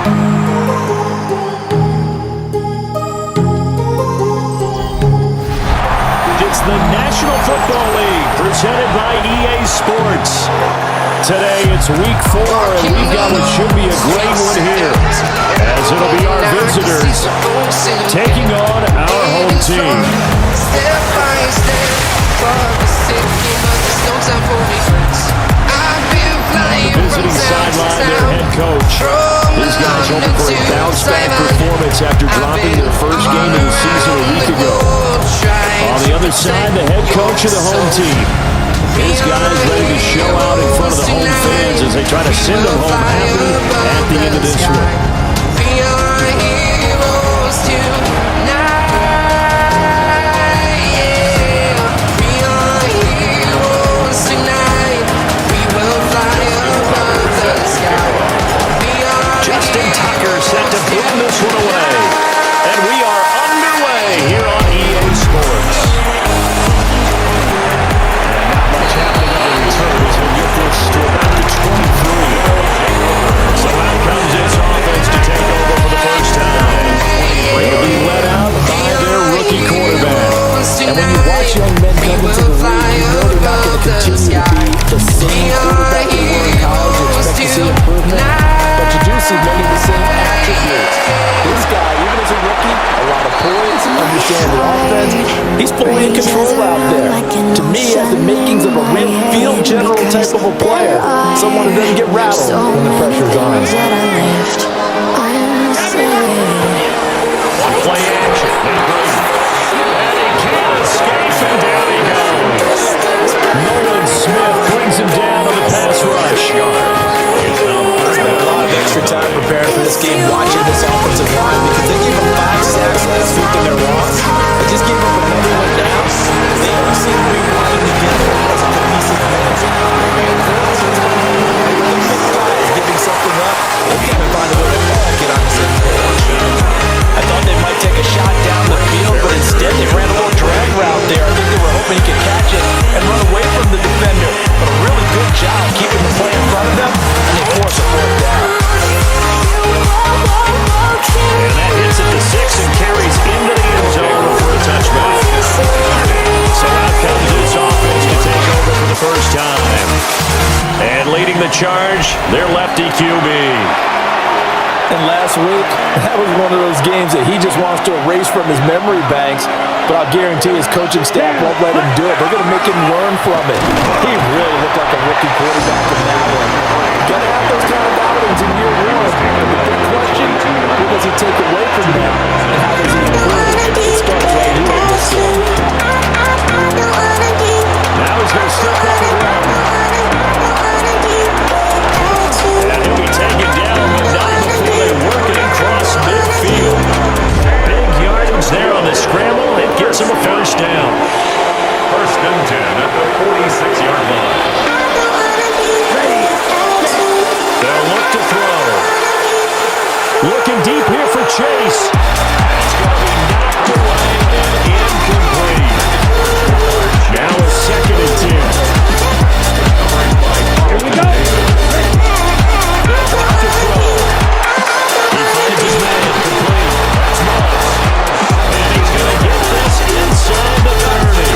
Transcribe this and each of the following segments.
It's the National Football League presented by EA Sports. Today it's week 4 and we've got what should be a great one here, as it'll be our visitors taking on our home team. The visiting sideline, their head coach. These guys hoping for a bounce-back performance after dropping their first game of the season a week ago. On the other side, the head coach of the home team. His guys ready to show out in front of the home fans as they try to send them home happy at the end of this one. Justin Tucker set to boom this one away. And we are underway here on EA Sports. Not much happening on the return as we get this to about the 23. So out comes this offense to take over for the first time. They'll be let out by their rookie quarterback. And when you watch young men come into the league, you know they're not going to continue to be the same quarterback they were in college. You expect to see improvement, but you do see many of the same attributes. This guy, even as a rookie, a lot of poise, understands the offense. He's fully in control out there. To me, he has the makings of a real field general type of a player. Someone who doesn't get rattled when the pressure's on. One play action. And he can't escape, and down he goes. Nolan Smith brings him down on the pass rush. Spent a lot of extra time preparing for this game, watching this offensive line, because they gave him 5 sacks last week in their loss. They just gave up another one now. They don't seem to be working together as a cohesive unit. Giving something up, they can't find a way to get on the same page. I thought they might take a shot down the field, but instead they ran a little drag route there. I think they were hoping he could catch it and run away from the defender. But a really good job keeping the play in front of them, and they force a fourth down. And that hits at the 6 and carries into the end zone for a touchback. So out comes this offense to take over for the first time. And leading the charge, their lefty QB. And last week, that was one of those games that he just wants to erase from his memory banks, but I'll guarantee his coaching staff won't let him do it. They're going to make him learn from it. He really looked like a rookie quarterback in that one. Got to have those kind of outings in year 1. But the big question, what does he take away from them, and how does he improve? It starts right here in this game. Now he's going to step up and run. And he'll be taken down, but not before they work it across midfield. Big yardage there on the scramble. It gets him a first down. First and 10 at the 46-yard line. They'll look to throw. Looking deep here for Chase. That's going to be knocked away and incomplete. Now a 2nd and 10. Here we go. To throw. He finds his man complete. That's Moss. And he's going to get this inside the 30.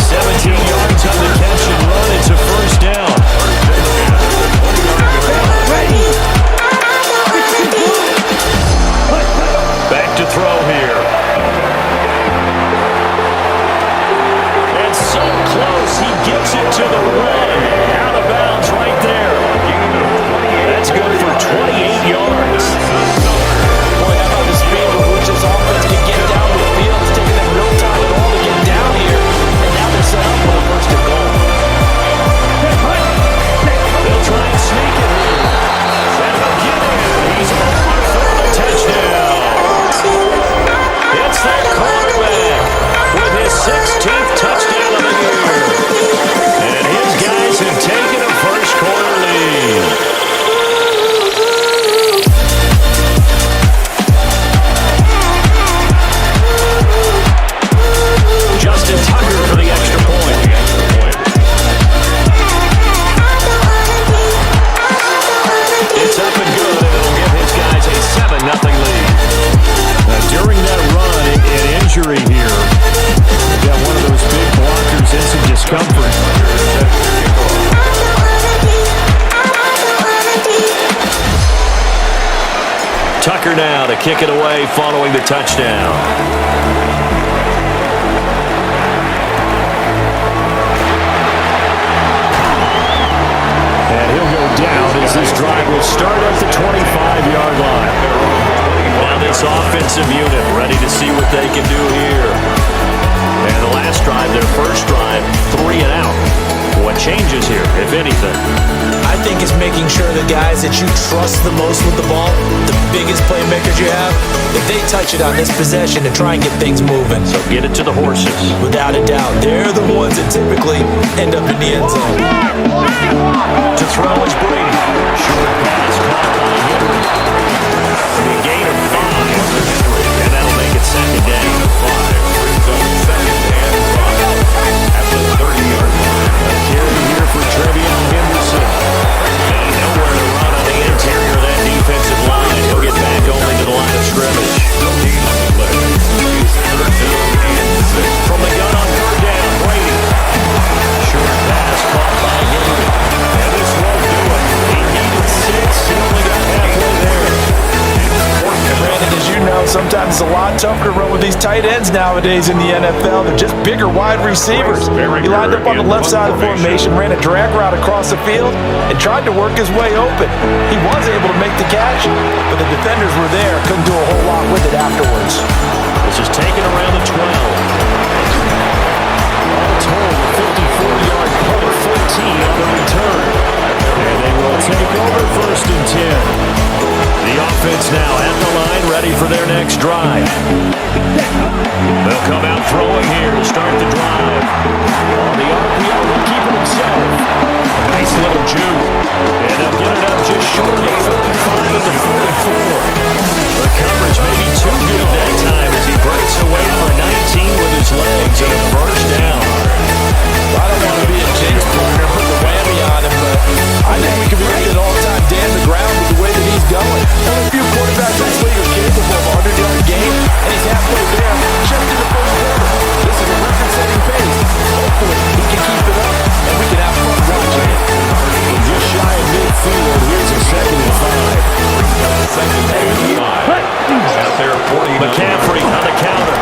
17 yards on the catch and run. It's a first down. Back comfort. Tucker now to kick it away following the touchdown. And he'll go down as this drive will start at the 25-yard line. Now this offensive unit ready to see what they can do here. And the last drive, their first drive, 3 and out. What changes here, if anything? I think it's making sure the guys that you trust the most with the ball, the biggest playmakers you have, that they touch it on this possession to try and get things moving. So get it to the horses. Without a doubt, they're the ones that typically end up in the end zone. To throw is Brady. Short pass caught by Henry. A gain of 5. And that'll make it second down. 5 brings up second and 5 at the 30-yard line. Carry here for Trevion Henderson. And nowhere to run on the interior of that defensive line. He'll get back only to the line of scrimmage. From the gun on third down, Brady. Short pass caught by Henry. And this won't do it. He needed 6. He only got halfway there. Brandon, as you know, sometimes it's a lot tougher to run with these tight ends nowadays in the NFL. They're just bigger wide receivers. He lined up on the left side of the formation, ran a drag route across the field, and tried to work his way open. He was able to make the catch, but the defenders were there, couldn't do a whole lot with it afterwards. This is taken around the 12. All told, a 54-yard punt, 14 on the return. And they will take over first and 10. The offense now at the line, ready for their next drive. They'll come out throwing here to start the drive. On the RPO, he'll keep it himself. A nice little juke. And they'll get it up just short of 35 to 44. The coverage may be too good that time as he breaks away for 19 with his legs and a first down. I don't want to be a jinx player, put the whammy on him, but I think we can be looking at all-time Dan the ground with the way that he's going. Only a few quarterbacks in this league are capable of a 100-yard game, and he's halfway there, just in the first quarter. This is a record-setting pace. Hopefully, he can keep it up, and we can have fun watching it. From just shy of midfield, here's a second and 5. Second and 5 at their 49. McCaffrey on the counter.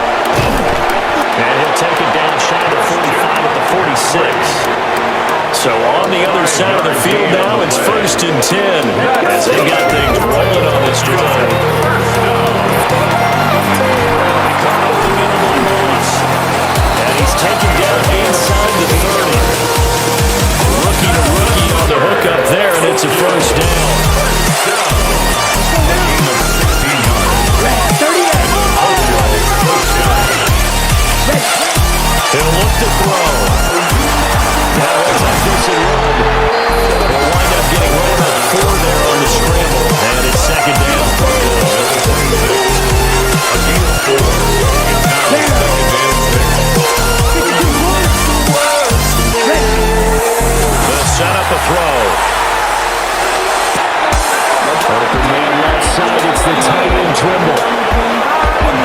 And he'll take it down shy of 45 at the 46. So on the other side of the field now, it's first and 10 as they got things rolling on this drive. And he's taken down inside the 30. Rookie to rookie on the hook up there, and it's a first down. He'll look to throw. Now it's a decent run. He'll wind up getting home at 4 there on the scramble. And it's second down. They'll set up a throw. Open man left side. It's the tight end Trimble.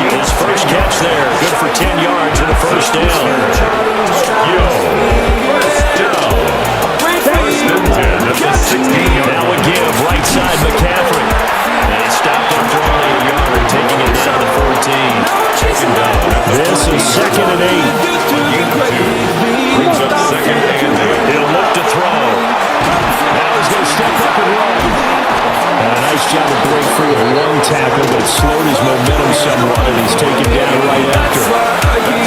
His first catch there, good for 10 yards and a first down. First down. First and 10 at the 16-yard Now line. again, right side McCaffrey. And he stopped after only a yard, taking it down to 14. This is second and 8. Brings up second and 8. He'll look to throw. Now he's going to step up and run. And a nice job to break free of one tackle, but it slowed his momentum somewhat, and he's taken down right after.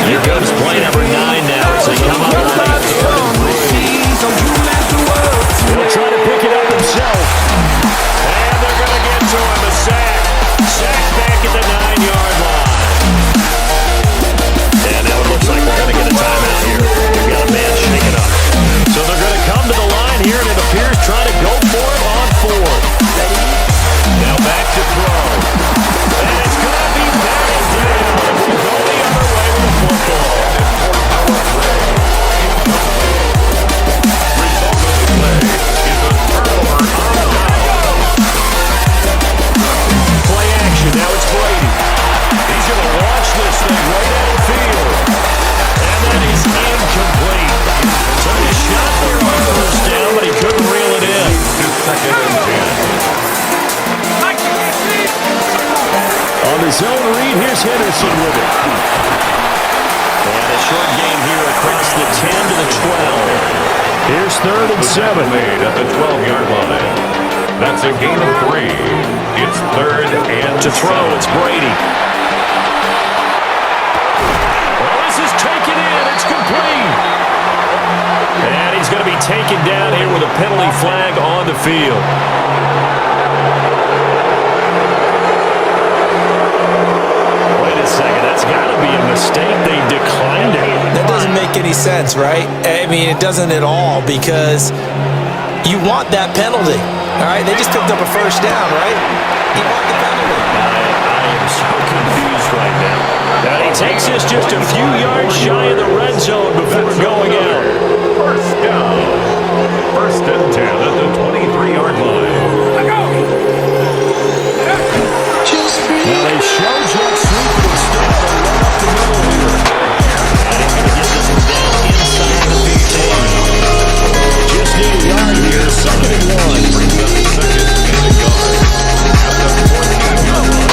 Here comes play number 9 now as they come up late. He'll try to pick it up himself. And they're going to get to him, a sack. Sack back at the 9-yard line. And now it looks like we're going to get a timeout here. They've got a man shaking up. So they're going to come to the line here, and it appears trying to go for it on 4th. Now back to throw. And it's going to be batted down. We'll go the other way with the football. On the zone read, here's Henderson with it. And a short gain here across the 10 to the 12. Here's 3rd and 7. Made at the 12-yard line. That's a gain of 3. It's 3rd and To throw, it's Brady. Well, this is taken in. It's complete. And he's going to be taken down here with a penalty flag on the field. Wait a second. That's got to be a mistake. They declined it. That doesn't make any sense, right? I mean, it doesn't at all, because you want that penalty. All right, they just picked up a first down, right? You want the penalty. I am so confused right now. And he takes us just a few yards shy of the red zone before going out. First down. 1st and 10 at the 23-yard line. Now they show jet sweep, but instead they run up the middle here. And he's going to get this one down inside the 15. Just need a yard here, 2nd and 1. Brings up the 2nd and a yard. At the 14-yard line.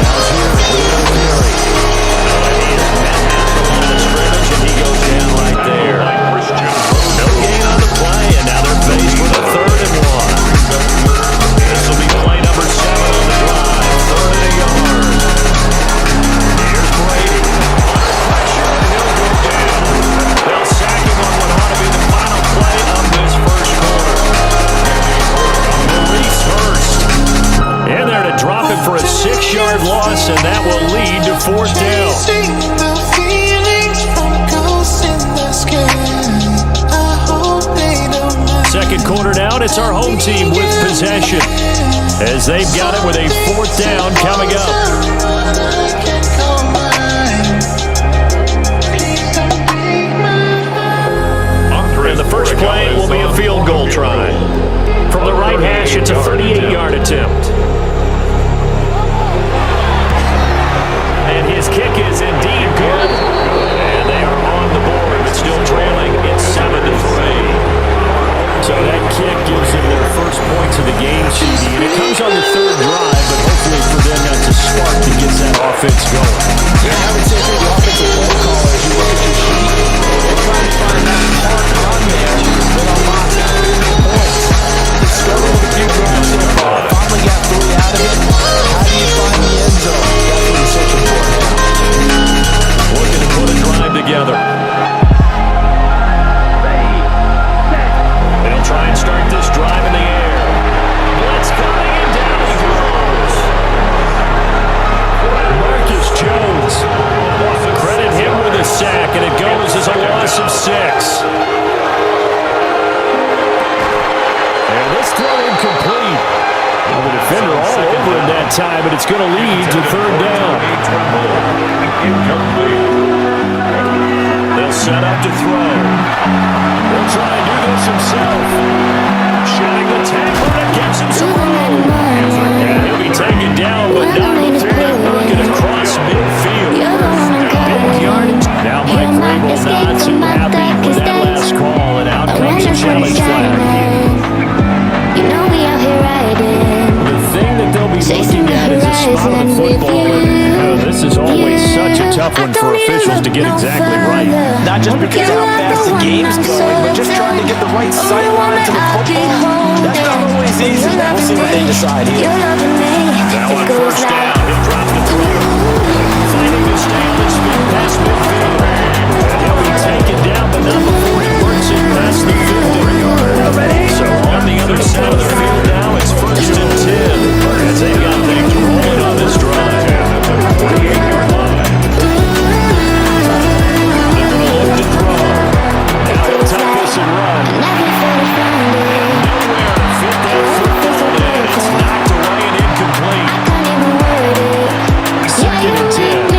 Now it's here with Little Terry. And he is met at the line of scrimmage, and he goes down right there. No gain on the play, and now they're faced with a 3rd and 1. This will be play number 7 on the drive. 3rd and a yard. Here's Brady. Under pressure, and he'll go down. They'll sack him on what ought to be the final play of this first quarter. Maurice Hurst in there to drop it for a 6-yard loss, and that will lead to 4th down. Second quarter down, it's our home team with possession, as they've got it with a 4th down coming up. And the first play will be a field goal try. From the right hash, it's a 38-yard attempt. And his kick is indeed good. And they are on the board, but still trailing. It's 7-3. So that kick gives them their first points of the game, CD. And it comes on the 3rd drive, but hopefully for them that's a spark that gets that offense going. Yeah, I would say for the offensive play caller, as you look at your sheet, they're trying to find that hard run there that unlocks points. They struggled with a few drives so far. Finally got 3 out of it. How do you find the end zone? That's what you're searching for. Looking to put a drive together. They'll try and start this drive in the air. Blitz coming, and down he goes. Marcus Jones. Credit him with a sack, and it goes as a loss of 6. And this throw incomplete. Well, the defender all over him that time, but it's going to lead to 3rd down. They'll set up to throw. He'll try and do this himself. Shedding the tackle, and it gives him some room. And he'll be taken down, but not before they're working across midfield. Big yardage. Now Mike Vrabel not too happy with that last call, and out comes a challenge flag. The thing that they'll be looking at is the spot of the football. This is always such a tough one for officials to get exactly right. Not just because of how fast the game's going, but just trying to get the right sight line to the football. That's not always easy. We'll see what they decide here. Now on 1st down, he'll drop the 3. Fighting to stay on his feet past midfield. And he'll be taken down, but not before he works it past the 50. So on the other side of the field now, it's 1st and 10. As they've got things rolling on this drive. 28-yard line. They're going to look to throw. Now he'll tuck this and run. Nowhere. 5th and 4. And it's knocked away and incomplete. 2nd and 10.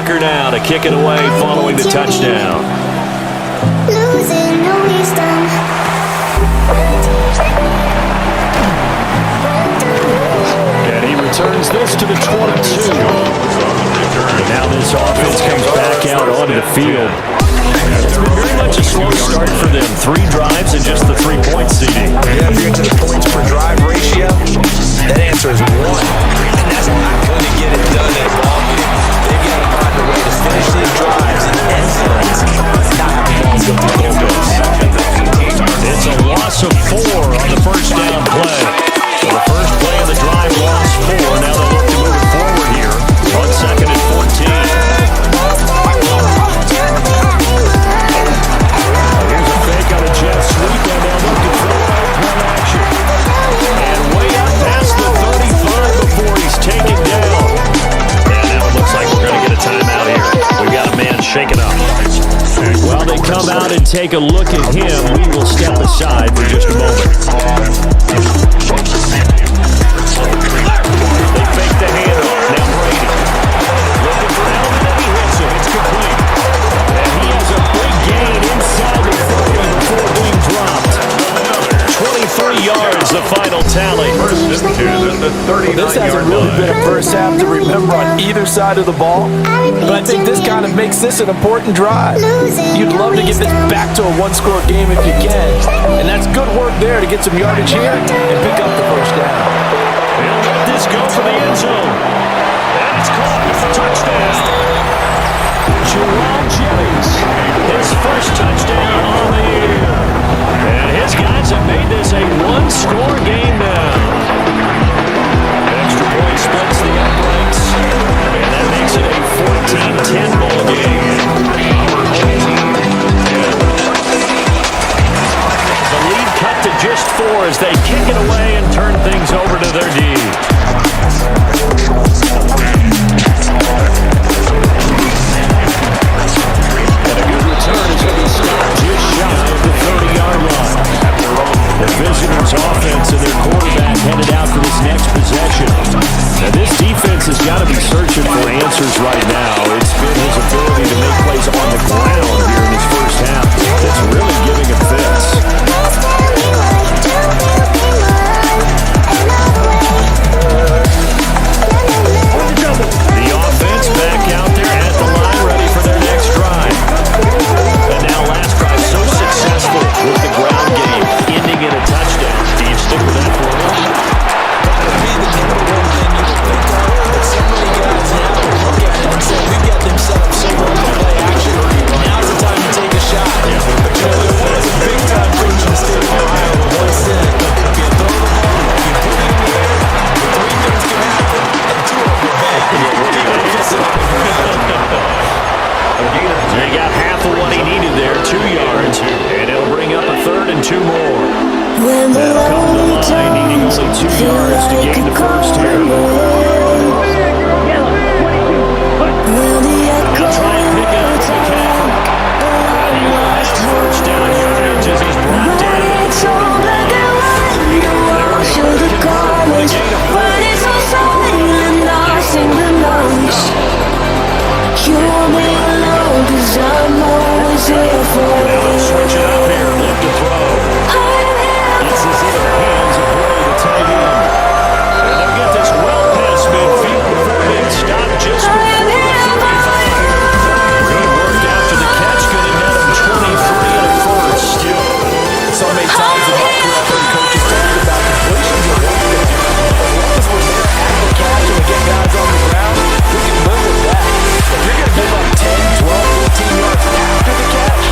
Tucker now to kick it away following the touchdown. Losing no wisdom. And he returns this to the 22. And now this offense comes back out onto the field. It's been very much a slow start for them. 3 drives and just the 3-point CD. Yeah, if you're into the points per drive ratio, that answer is 1. And that's not going to get it done in a ball game. They've got to find a way to finish these drives in the end zones, not have the balls go through their base. It's a loss of 4 on the first down play. So the first play of the drive lost 4. Now they look to move it forward here on 2nd and 14. Here's a fake on a jet sweep, and they'll look to throw out one action. And way out past the 35 before he's taken down. And now it looks like we're going to get a timeout here. We've got a man shaken up. While they come out and take a look at him, we will step aside for just a moment. They fake the handoff. Now Brady. Looking for Elman, and he hits him. It's complete. And he has a big gain inside the 30 before being dropped. 23 yards, the final tally. First and 10 at the 39-yard line. This hasn't really been a first half to remember on either side of the ball, but I think this kind of makes this an important drive. You'd love to get this back to a one-score game if you can, and that's good work there to get some yardage here and pick up the first down. They'll let this go for the end zone. And it's caught for a touchdown. Jerome Jennings, his first touchdown on the year. And his guys have made this a one-score game now. Extra point splits the uprights. And that makes it a 14-10 ball game. The lead cut to just 4 as they kick it away and turn things over to their D. And a good return is going to be stopped just shy of the 30-yard line. The visitors' offense and their quarterback headed out for this next possession. Now this defense has got to be searching for answers right now. It's been his ability to make plays on the ground here in his first half that's really giving him fits. The offense back out there at the line, ready for their next drive. And now last drive so successful with the ground game, ending in a touchdown. Do you stick with that for a while? That would be the number one thing you would think of, but so many guys now look at it and say, we've got them set up so well to play action. Now's the time to take a shot. But you know, there was a big-time coach in the state of Ohio who once said, if you throw the ball, if you put it in the air, 3 things can happen, and 2 of them are bad. So he got half of what he needed there, 2 yards, and it'll bring up a 3rd and 2 more. That'll come to the line, needing only 2 yards to gain the first here. They'll try and pick it up if they can. He will have his first down yardage as he's brought down. Now they'll switch it up here, look to throw. This is in the hands of Bray, the tight end. And they'll get this well past midfield before being stopped just before the 35. Good work after the catch, going to net him 23 and a first. So many times in my career, I've heard coaches talk about completions are one thing. As long as we're there at the catch and we get guys on the ground, we can live with that. If you're going to give up 10, 12, 15 yards after the catch,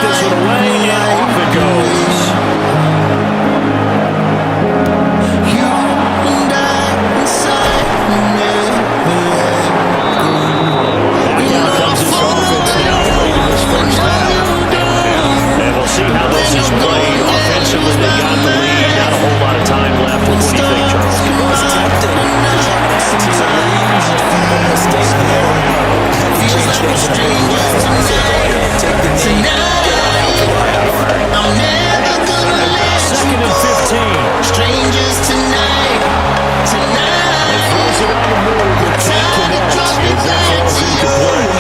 this one away, and off it goes. Back out comes this offense now late in this first half. And we'll see how this is played. Offensively, they got the lead. Not a whole lot of time left. What do you think, Charles? It was tempting to try to execute a lead, but a mistake there. You change things in a big way. So go ahead, take the knee, get out for the hour. Second and 15. Strangers tonight. And throws it on the move, but can't connect as that falls incomplete.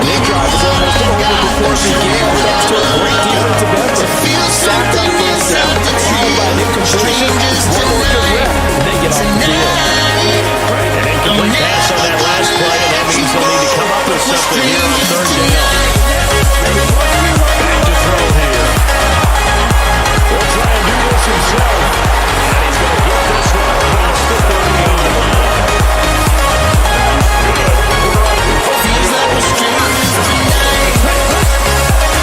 This drive is almost over before it began. Thanks to a great defensive effort. Sacked on first down, followed by an incompletion. One more good rep, and they get off the field. An incomplete pass on that last play, and that means they'll need to come up with something here on third down. Back to throw here. He'll try and do this himself. And he's going to get this one across the 30-yard line.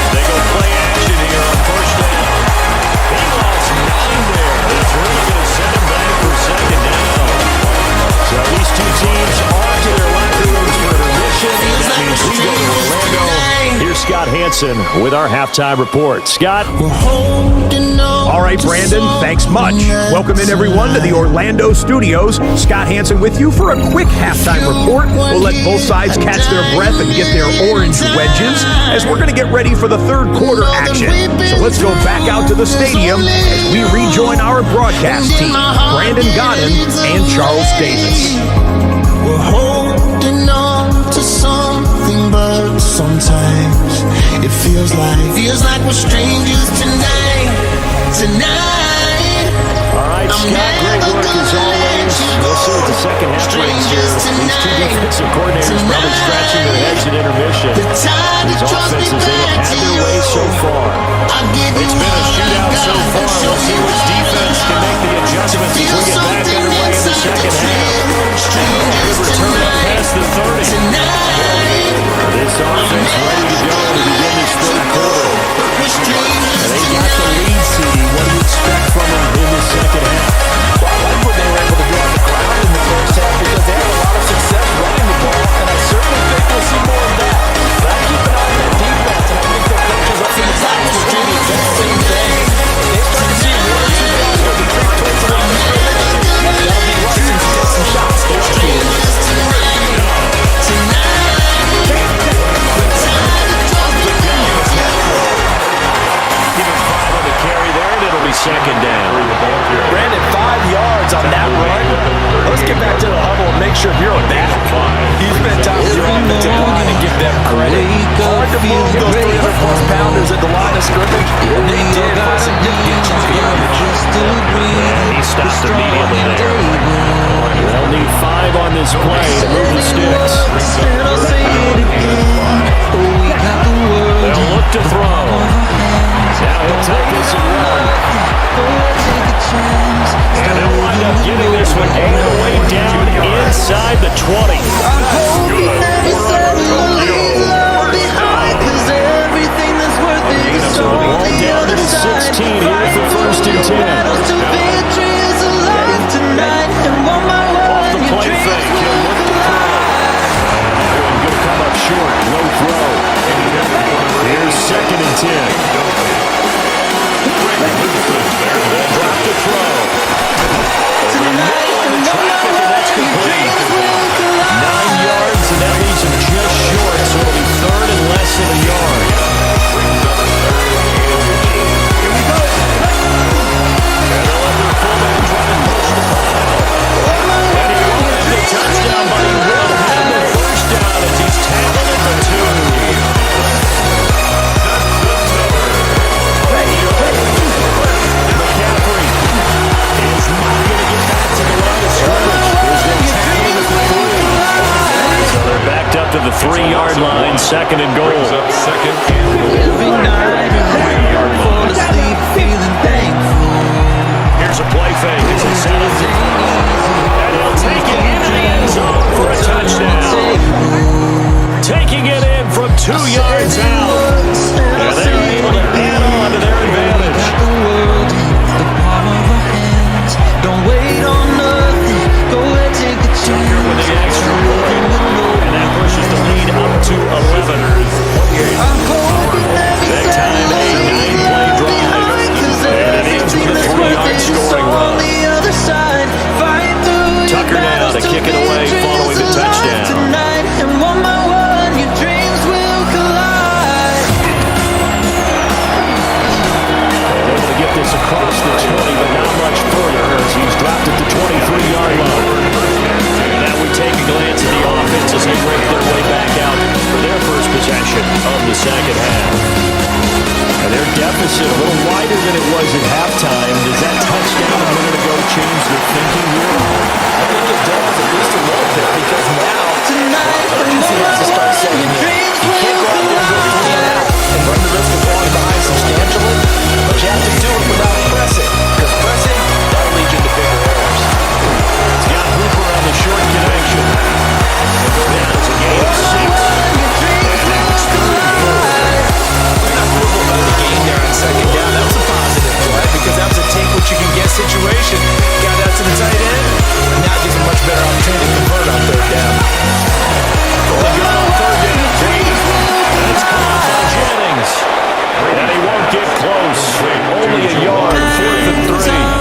They go play action here on first down. He lost 9 there. That's really going to send him back for second down. So these two teams off to their locker rooms for intermission. That means we go to Orlando. Here's Scott Hansen with our halftime report. Scott? All right, Brandon, thanks much. Welcome in, everyone, to the Orlando studios. Scott Hansen with you for a quick halftime report. We'll let both sides catch their breath and get their orange wedges as we're going to get ready for the third quarter action. So let's go back out to the stadium as we rejoin our broadcast team, Brandon Godden and Charles Davis. We're holding on to something, but sometimes it feels like we're strangers tonight. All right, Scott, great work as always. We'll see what the second half brings here. These two defensive coordinators probably scratching their heads at intermission. These offenses, they have had their way so far. It's been a shootout so far. We'll see which defense can make the adjustments as we get back underway in the second half. Good return up past the 30. This offense ready to go to begin this third quarter. And they got the lead, CD. What do you expect from them in the second half? Well, I like what they were able to do on the ground in the first half because they had a lot of success running the ball, and I certainly think we'll see more of that. But I keep an eye on that defense, and I think their coaches up in the side will do the exact same thing. They start to see one or two guys with the creep towards the line of scrimmage. That'll be license to take some shots. Second down. Brandon, 5 yards on that run. Let's get back to the huddle and make sure you're a back. You spend time with your offensive line and give them credit. Hard to move those 300-plus pounders at the line of scrimmage, and they did for a significant chunk of yardage. He stopped immediately there. They'll need 5 on this play to move the sticks. They'll look to throw. Now he'll take this and run. And they'll wind up getting this one all the way down inside the 20. So the ball down to the 16 here for first and 10. Off the play fake, he'll look to throw. And going to come up short, low throw. Here's second and 10. They'll drop the throw. Over the middle of the traffic, and that's complete. 9 yards, and that leaves him just short, so it'll be third and less than a yard. Here we go. And they'll let their fullback try and push the pile. And he won't have the touchdown, but he will have the first down as he's tackled at the 2. Backed up to the 3-yard line, second and goal. Up second and Every night I fall asleep feeling thankful. Here's a play fake. It's a setup. And he'll take it into the end zone for a touchdown. Taking it in from 2 yards out. And there deficit a little wider than it was at halftime. Does that touchdown a minute ago change their thinking here? I think it does, at least a little bit, because now urgency has to start setting in. You can't go out there and go 3 and out and run the risk of falling behind substantially, but you have to do it without pressing, because pressing, that'll lead you to bigger errors. It's got Hooper on the short connection. Now it's a gain of 6. About the game there on second down. That was a positive play because that was a take what you can get situation. Got out to the tight end. Now it gives a much better opportunity to convert on third down. They go on third down. And it's caught by Jennings. And he won't get close. Only a yard. 4th and 3.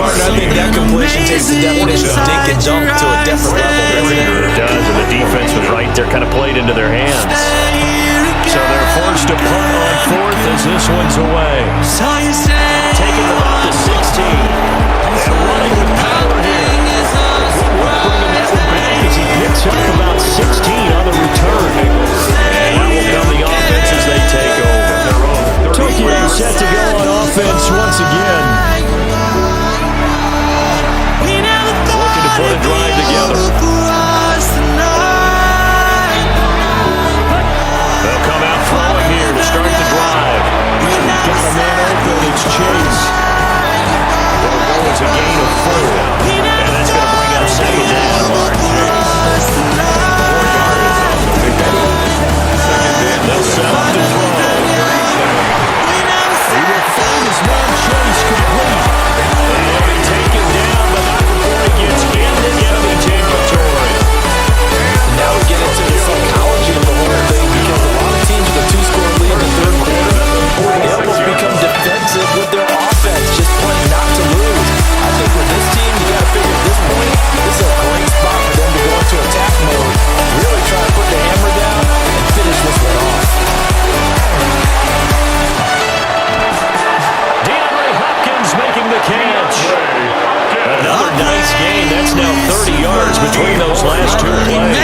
I think that completion takes the definition of dink and dunk to a different level, doesn't it? It does, and the defense was right there, kind of played into their hands. So they're forced to punt on 4th as this one's away. Taking them out to 16. And running with power here. Good work bringing that one back as he picks up about 16 on the return. And now will come the offense as they take over. Tokyo set to go on offense once again. Looking to put a drive together. They'll come out throwing here to start the drive. Got a man open, it's Chase. It'll go as a gain of 4. And that's going to bring up second down. They'll set up to throw. He will find his man Chase complete. And he'll be taken down, but not before he gets into enemy territory. Now we get into the psychology of the whole thing because a lot of teams with a 2-score lead in the third quarter, they almost become defensive with their offense, just playing not to lose. I think with this team, you got to figure at this point, this is a great spot for them to go into attack mode, really try to put the hammer down and finish this one off. Making the catch. Another nice gain. That's now 30 yards between those last 2 plays.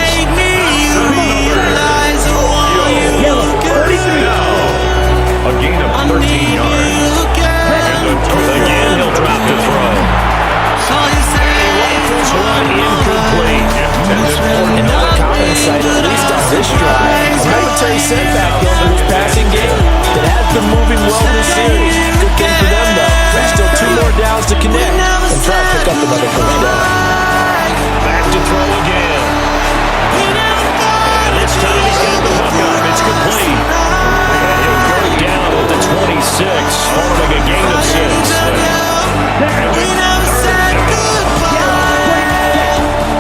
A gain of 13 yards. Again, he'll drop the throw. This one incomplete. And now the comments side, at least on this drive, a momentary setback over this passing game that has been moving well this series. Good thing for them, though. There's still 2 more downs to connect and try to pick up another first down. Back to throw again. And this time he's got the hook up. It's complete. And he'll go down at the 26, forming a gain of 6.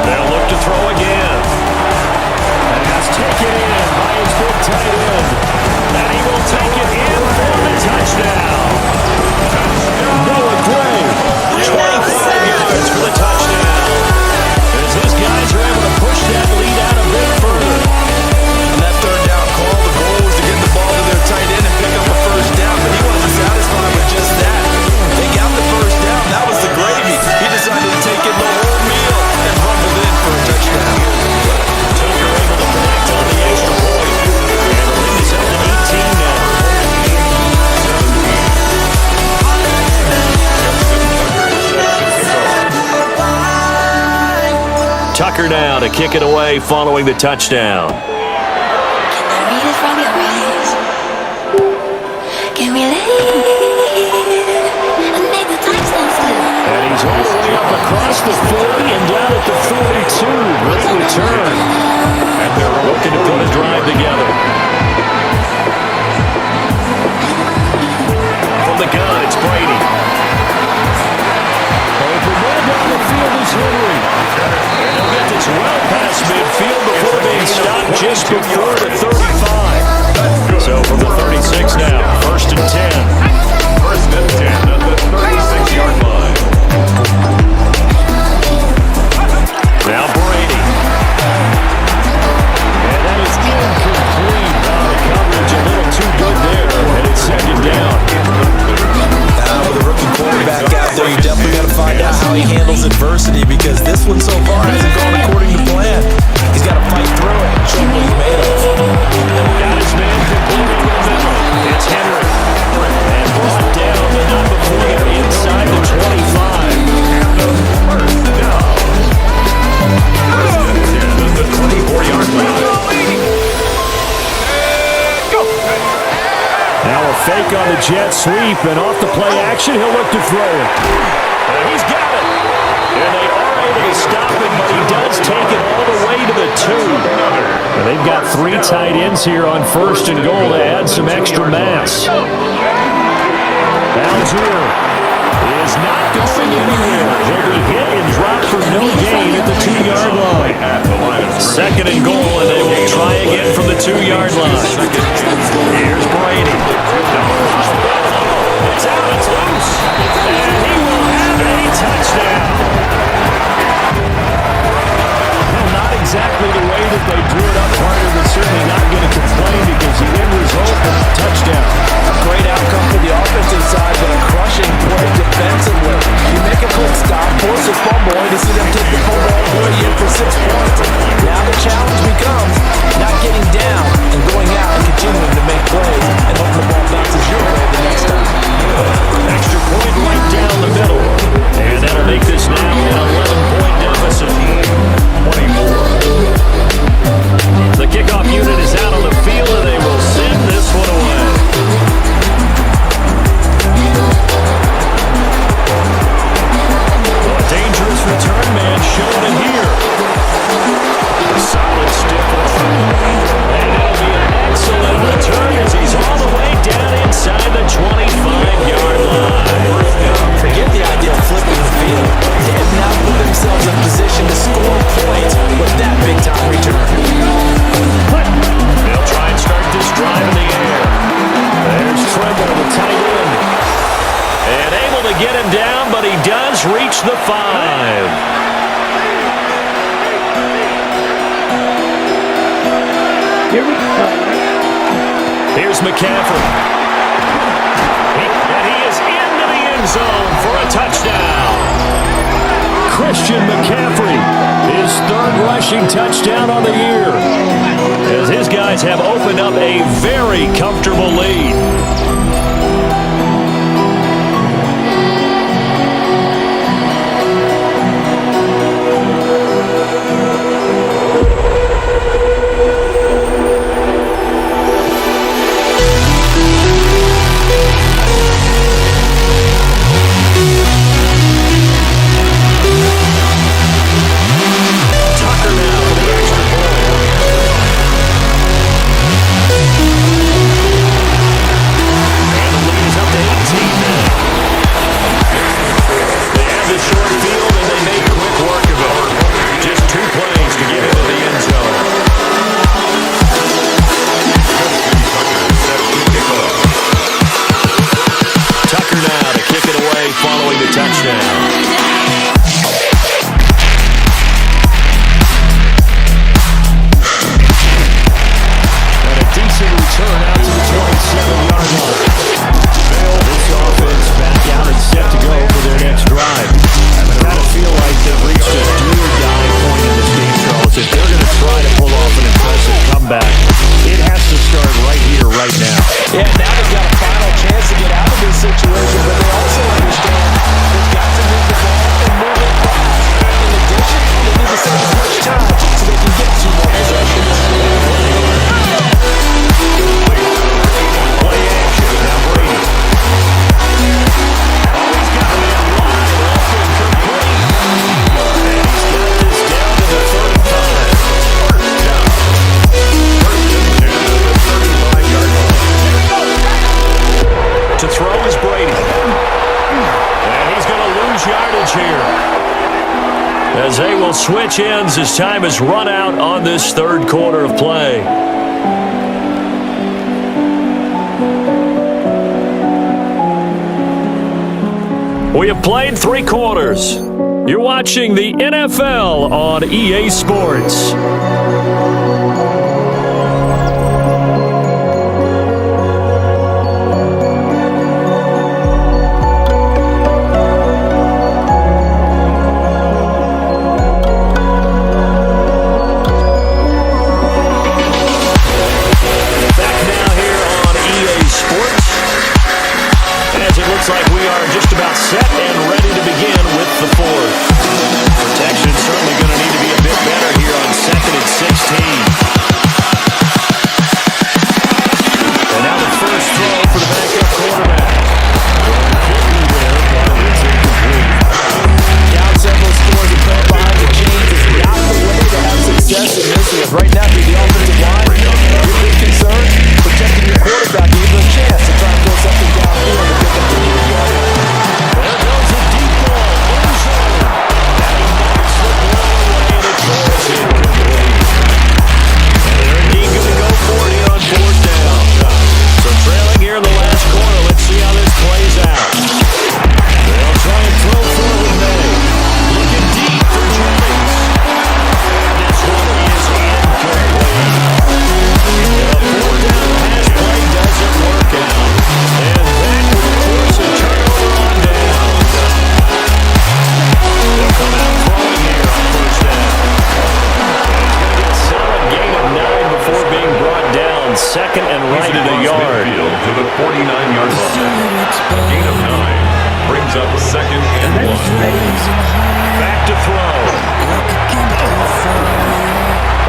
They'll look to throw again. And that's taken in by his big tight end. And he will take it in for the touchdown. Noah Gray, 25 yards for the touchdown. As his guys are able to push that lead out a bit further. On that third down call, the goal was to get the ball to their tight end and pick up a first down, but he wasn't satisfied with just that. They got the first down. That was the gravy. He decided to take it the whole meal and rumbled in for a touchdown. Tucker able to connect on the extra point. And the lead is up to 18 now. Tucker now to kick it away following the touchdown. Can I read it from your eyes? Can we leave and make the touchdown slip? And he's all the way up across the 40 and down at the 42. Great return. And they're looking to put a drive together. From the gun, it's Brady. Open way down the field is Henry. And he'll get this well past midfield before being stopped just before the 35. So from the 36 now, 1st and 10. 1st and 10 at the 36-yard line. Now Brady. And that is incomplete. The coverage a little too good there. And it's 2nd down. With a rookie quarterback out there, you definitely got to find out how he handles adversity because this one so far hasn't gone according to plan. He's got to fight through it and show what he's made of. fake on the jet sweep, and off the play action, he'll look to throw it. He's got it. And they are able to stop him, but he does take it all the way to the 2. And they've got 3 tight ends here on 1st and goal to add some extra mass. Algier is not going anywhere. He'll be hit and dropped for no gain at the 2-yard line. 2nd and goal, and they will try again from the 2-yard line. Here's Brady. It's out, it's loose. And he will have a touchdown. Well, not exactly the way that they drew it up, Carter, but certainly not going to complain because the end result was a touchdown. A great outcome for the offensive side, but a crushing play defensively. You make a quick stop, force a fumble, and you see them take the football away in for 6 points. Now the challenge becomes not getting down and going out and continuing to make plays and hoping the ball bounces your way the next time. Extra point right down the middle. And that'll make this now an 11-point deficit. 24. The kickoff unit is out on the field, and they will send this one away. A dangerous return man showing it here. A solid stiff arm. And it'll be an excellent return as he's all the way down inside the 25-yard line. Forget the idea of flipping the field. They have now put themselves in position to score points with that big-time return. They'll try and start this drive in the air. There's Trimble, the tight end. And able to get him down, but he does reach the 5. Here's McCaffrey. And he is into the end zone for a touchdown. Christian McCaffrey, his 3rd rushing touchdown on the year, as his guys have opened up a very comfortable lead. As they will switch ends as time has run out on this 3rd quarter of play. We have played 3 quarters. You're watching the NFL on EA Sports. Like we are just about set and ready to begin with the 4th. Protection certainly going to need to be a bit better here on 2nd and 16. And now the first throw for the backup second and He's right at a across yard. midfield to the 49-yard line. A gain of 9 brings up second and 1. Back to throw.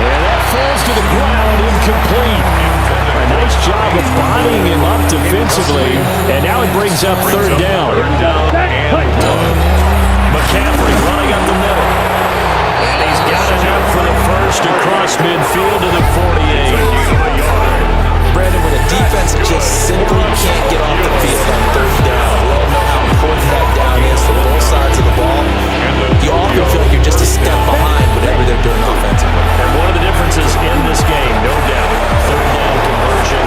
And that falls to the ground, incomplete. A nice job of bodying him up defensively. And now it brings up third down. Third down and 1. McCaffrey running up the middle. And he's got enough for the first across midfield to the 48. Brandon, when a defense just simply can't get off the field on third down, we all know how important that down is for both sides of the ball. You often feel like you're just a step behind whatever they're doing offensively. And one of the differences in this game, no doubt, third down conversion,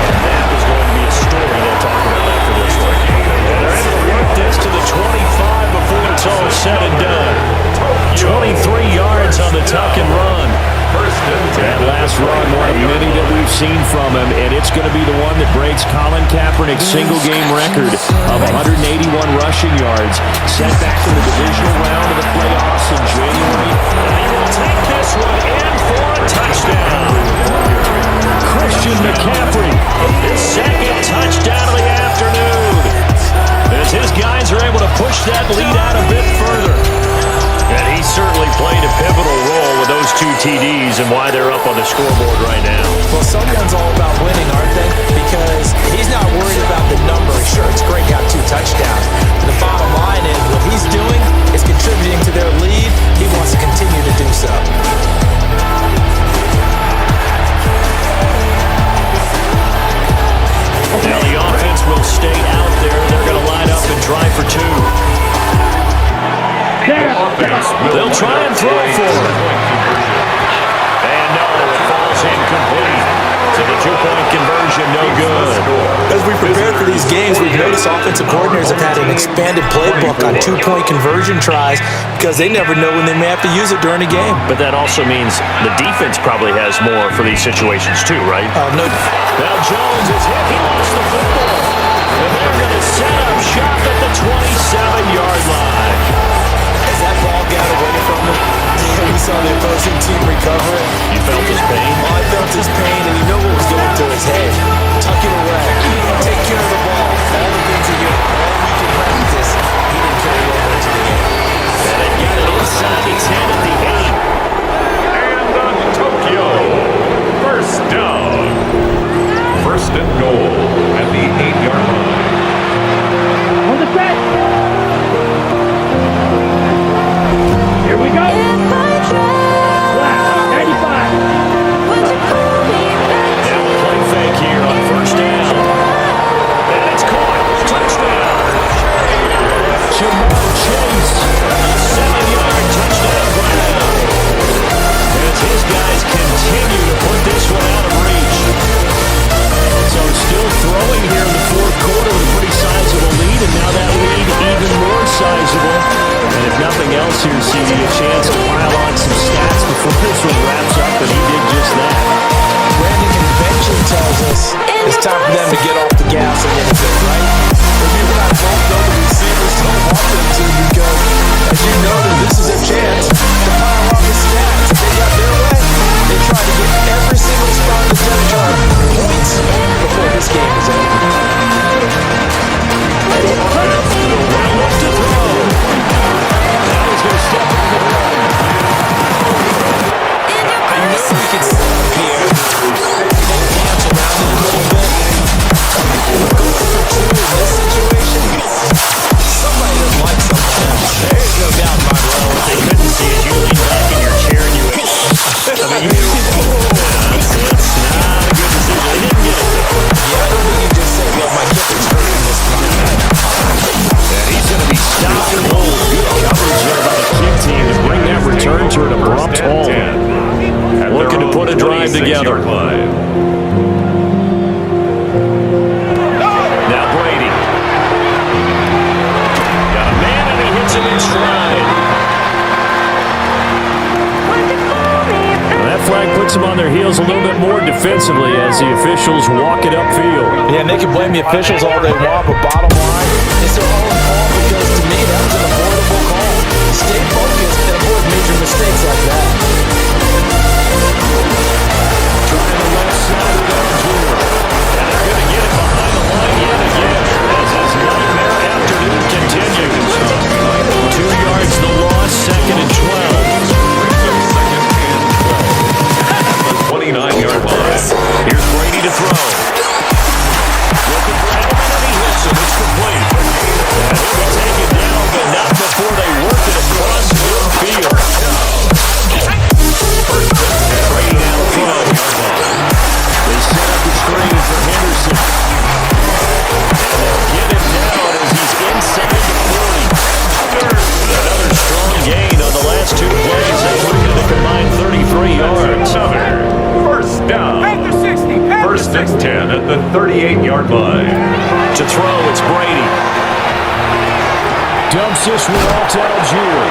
and that is going to be a story they'll talk about after this one. And they're able to work this to the 25 before it's all said and done. 23 yards on the tuck and run. That last run, one of many that we've seen from him, and it's going to be the one that breaks Colin Kaepernick's single-game record of 181 rushing yards, sent back to the divisional round of the playoffs in January. And he will take this one in for a touchdown. Christian McCaffrey, his second touchdown of the afternoon, as his guys are able to push that lead out a bit further. And he certainly played a pivotal role with those 2 TDs and why they're up on the scoreboard right now. Well, someone's all about winning, aren't they? Because he's not worried about the number. Sure, it's great to have 2 touchdowns. But the bottom line is what he's doing is contributing to their lead. He wants to continue to do so. Now the offense will stay out there. They're going to line up and try for 2. They'll try and throw for it. And no, it falls incomplete. So the 2-point conversion, no good. As we prepare for these games, we've noticed offensive coordinators have had an expanded playbook on 2-point conversion tries because they never know when they may have to use it during a game. But that also means the defense probably has more for these situations too, right? No. Now Jones is hit. He lost the football. And they're going to set up shop at the 27-yard line. As that ball got away from him, we saw the opposing team recover it. You felt his pain? Oh, I felt his pain, and you know what was going through his head. Tuck it away. Take care of the ball. All the things that you all week in practice, he didn't carry over into the game. And they got it inside his head at the 8. And the Tokyo first down. First and goal at the 8-yard line. On the set. Here we go. Left, 95. Now the play fake here on first down. And it's caught. Touchdown. Jamar Chase. 7-yard touchdown grab. As his guys continue to put this one out of reach. So still throwing here in the fourth quarter with a pretty sizable lead, and now that lead even more sizable. And if nothing else here, CD, a chance to pile on some stats before this one wraps up, and he did just that. Brandon convention tells us it's time for them to get off the gas a little bit, right? If you've got both of the receivers, don't want them to because, as you noted, this is their chance to pile on the stats. If they got their way, they try to get every single spot in the depth chart points before this game is over. Well up to throw. Now he's going to step into the run. I know we can set up here, dance around it a little bit. Going for 2 in this situation, somebody doesn't like something else. There's no doubt in my mind. What they couldn't see is you lean back in your chair and you... I mean, it's not a good decision. They didn't get it. Yeah, I don't think you just said, well, my hip is hurting this time. And he's going to be stopped. Oh, good coverage there by the kick team to bring that return to an abrupt halt. Looking to put a drive together. Now Brady. Got a man and he hits him in stride. That flag puts them on their heels a little bit more defensively as the officials walk it upfield. Yeah, and they can blame the officials all they want, but bottom line, it's their own call because to me that was an avoidable call. Stay focused and avoid major mistakes like that. Trying the left side of that 6-10 at the 38-yard line. To throw, it's Brady. Dumps this one off to Algier.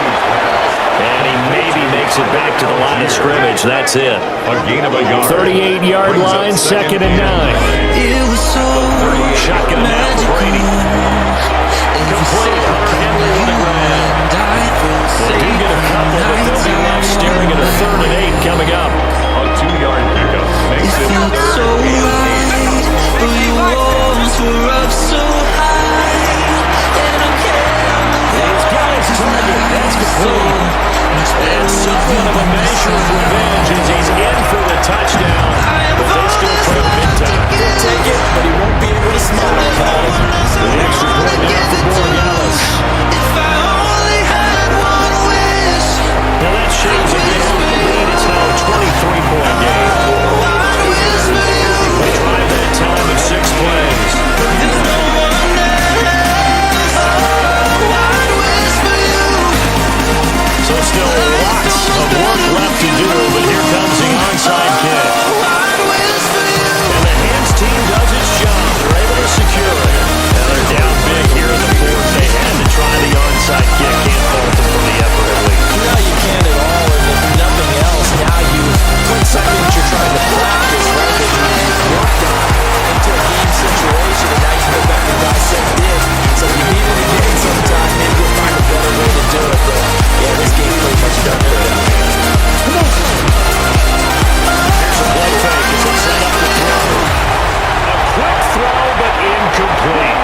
And he maybe makes it back to the line of scrimmage. That's it. A gain of a yard. 38-yard line, 2nd and 9. Shotgun now for Brady. Complete. Hunter Henry on the ground. They do get a couple, but they'll be left staring at a 3rd and 8 coming up. A 2-yard pickup makes it 3rd and 8. That's complete. And somewhat of a measure of revenge as he's in for the touchdown. But they still trail big time. He'll take it, but he won't be able to smile about it. The extra point now for Borregales. Now that shows a bit of the lead. It's now a 23-point game. They drive that time of 6 plays. So still lots of work left to do, but here comes the onside kick. And the hands team does its job. They're able to secure it. Now they're down big here in the 4th. They had to try the onside kick. Can't fault them for the effort at least. No, you can't at all. And if nothing else, now you've put something that you're trying to practice, right, that you've worked on into a game situation, and now you can go back and dissect this. So if you needed to gain some time, maybe you'll find a better way to do it. But yeah, this game's pretty much done for them. Here's a play fake as it's set up to throw. A quick throw, but incomplete.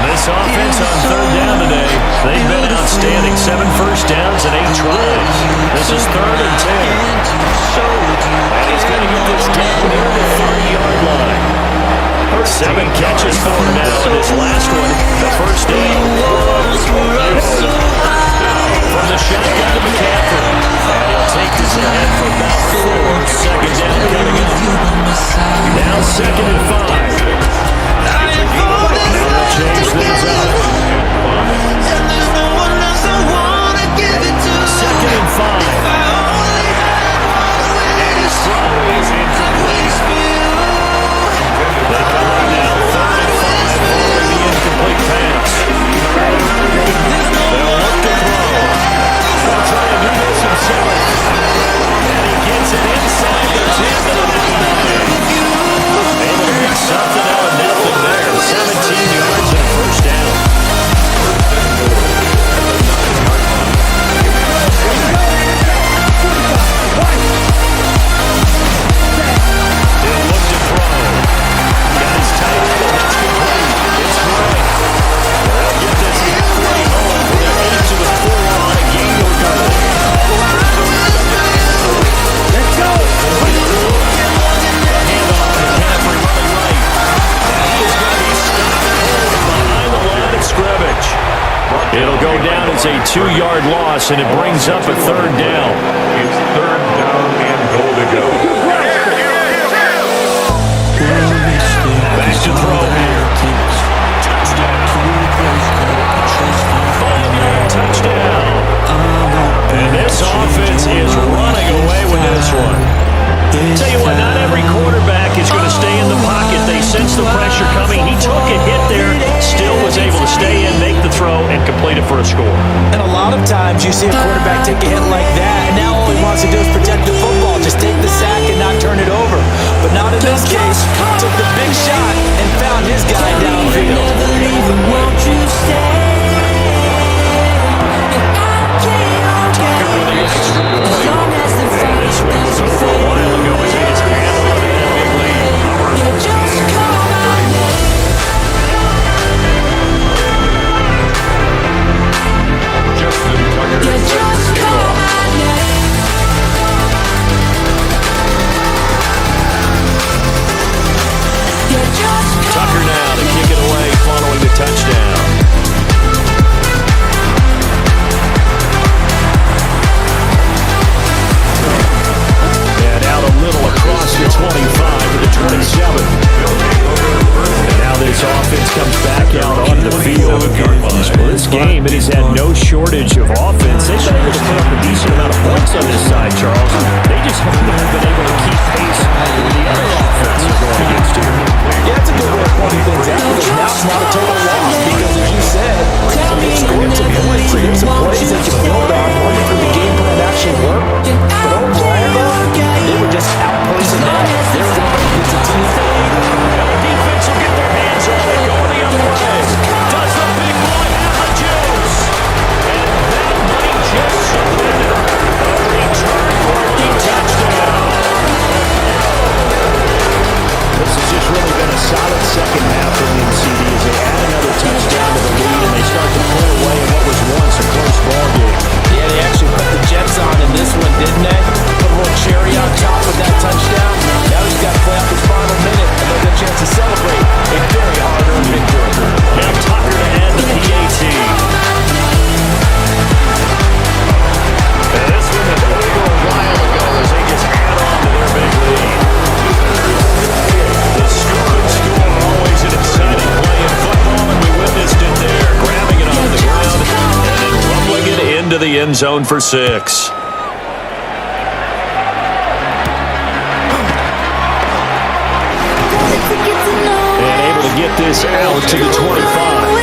This offense on 3rd down today, they've been outstanding. 7 first downs and 8 tries. This is 3rd and 10. And he's going to get this down near the 30-yard line. 7 catches for him now in this last one, the first down. From the shotgun to McCaffrey. And he'll take this ahead for about 4. 2nd down coming up. Now 2nd and 5. Now they'll change things up. 2nd and 5. And his throw is incomplete. They come up now 3rd and 5 following the incomplete pass. They'll look to throw. They'll try to do this himself. And he gets it inside the 10 to the 9. Able to get something out of nothing there. 17 yards and a first down. He'll look to throw. Got his tight end, and it's complete. It's Gray. They'll get this halfway home for their 8 to the 4 on a game or goal. Let's go. Handoff to McCaffrey running right. And he is going to be stopped behind the line of scrimmage. It'll go down as a 2-yard loss, and it brings up a 3rd down. It's 3rd down and goal to go. Back to throw here. Touchdown. 5-yard touchdown. And this offense is running away with this one. Tell you what, not every quarterback is going to stay in the pocket. They sense the pressure coming. He took a hit there, still was able to stay in, make the throw, and complete it for a score. And a lot of times you see a quarterback take a hit like that, and now all he wants to do is protect the football. Just take the sack and not turn it over. But not in this case. Took the big shot and found his guy downfield. Tucker with the extra point. This one was over a while ago as he just handled it in a big lead. Justin Tucker. Tucker now to kick it away following the touchdown. And out a little across the 25 to the 27. And now this offense comes back out onto the field. Well, this game, it has had no shortage of offense. They've been able to put up a decent amount of points on this side, Charles. They just haven't been able to keep pace with the other offense are going solid second half from the CD as they add another touchdown to the lead, and they start to pull away in what was once a close ball game. Yeah, they actually put the Jets on in this one, didn't they? Put a little cherry on top with that touchdown. Now he's got to play out this final minute, and they'll get a chance to celebrate a very hard-earned victory. Now Tucker to end the PAT. And this one was over a while ago as they just add on to their big lead. The score always an exciting play in football, and we witnessed it there, grabbing it off the ground and then rumbling it into the end zone for 6. And able to get this out to the 25.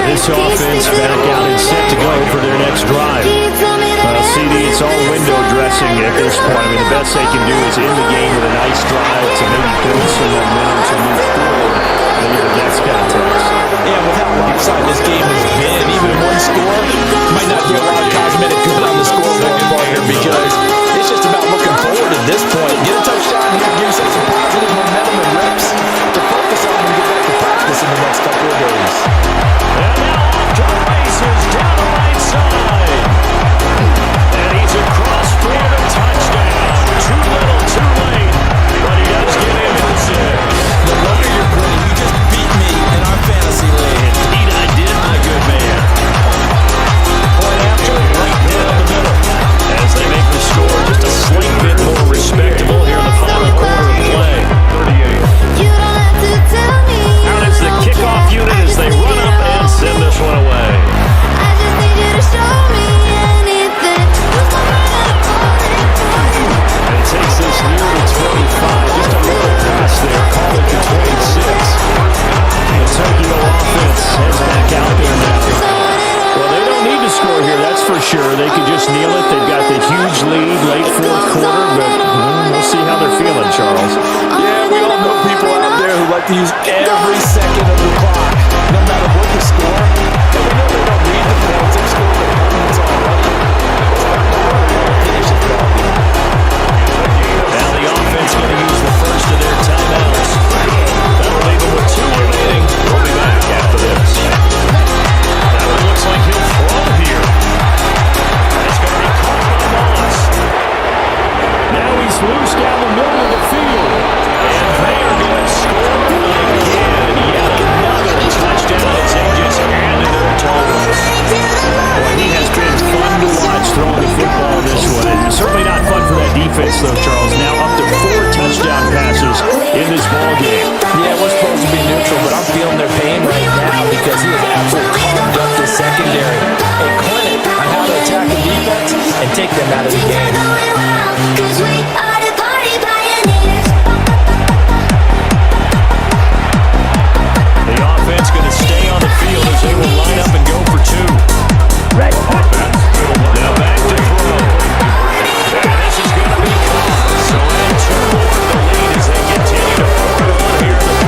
This offense back out and set to go for their next drive. CD, it's all window dressing at this point. I mean, the best they can do is end the game with a nice drive to maybe build some momentum to move forward into the next contest. Yeah, with how lopsided this game has been, even one score might not do a lot of cosmetic good on the scoreboard partner, because it's just about looking forward at this point. Get a touchdown here, give yourself some positive momentum and reps to focus on and get back to practice in the next couple of days. And now off to the races down the right side. And he's across for the touchdown. Too little, too late. But he does get in for 6. No wonder you're grinning. You just beat me in our fantasy league. Indeed I did, my good man. Point after, right down the middle. As they make the score just a slight bit more respectable here in the final quarter of play. 38. Out is the kickoff unit as they run up and send this one away. And it takes this near to 25. Just a little pass there. Call it to 26. The Tokyo offense heads back out there now. Well, they don't need to score here, that's for sure. They can just kneel it. They've got the huge lead late fourth quarter, but we'll see how they're feeling, Charles. Yeah, we all know people out there who like to use every second of the clock, no matter what the score. And we know they don't need the points. They score the points all right. Finish the ball game. Now the offense going to use the first of their timeouts. That'll leave them with 2 remaining. We'll be back after this. That one looks like he'll throw here. That's going to be caught by Moss. Now he's loose down the middle of the field. And they are going to score again. Yet another touchdown as they just added their totals. Boy, he has been fun to watch throwing the football this one. And certainly not fun for that defense, though, Charles. Now up to 4 touchdown passes in this ball game. Yeah, we're supposed to be neutral, but I'm feeling their pain right now because he has absolutely carved up the secondary. A clinic on how to attack the defense and take them out of the game. The offense going to stay on the field as they will line up and go for 2. Now back to throw. And this is going to be caught. So in 2 more of the lead as they continue to pour it on here in the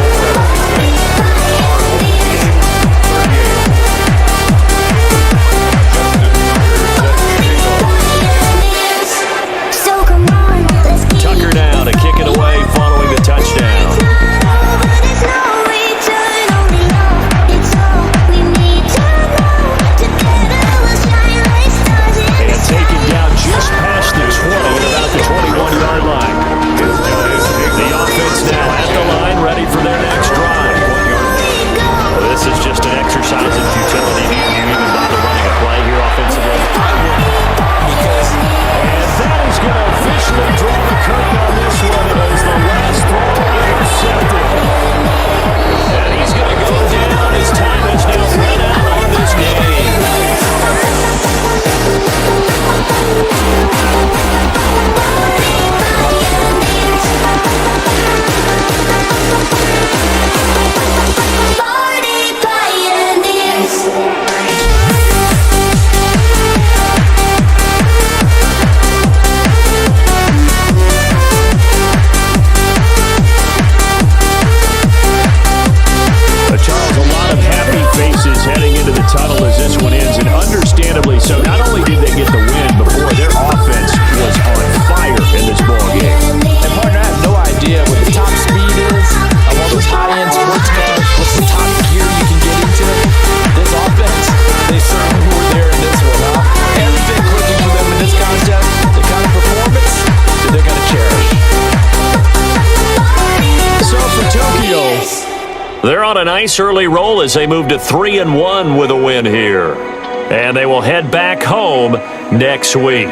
They're on a nice early roll as they move to 3-1 with a win here. And they will head back home next week.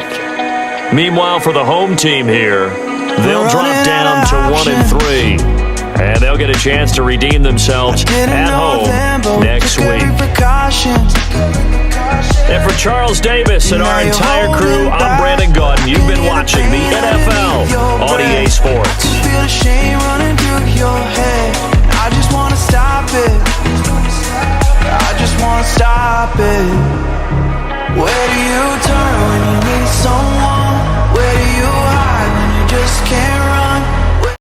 Meanwhile, for the home team here, they'll drop down to 1-3. And they'll get a chance to redeem themselves at home next week. And for Charles Davis and our entire crew, I'm Brandon Gaudin. You've been watching the NFL on EA Sports. Feel the shame running through your head. I just wanna stop it. I just wanna stop it.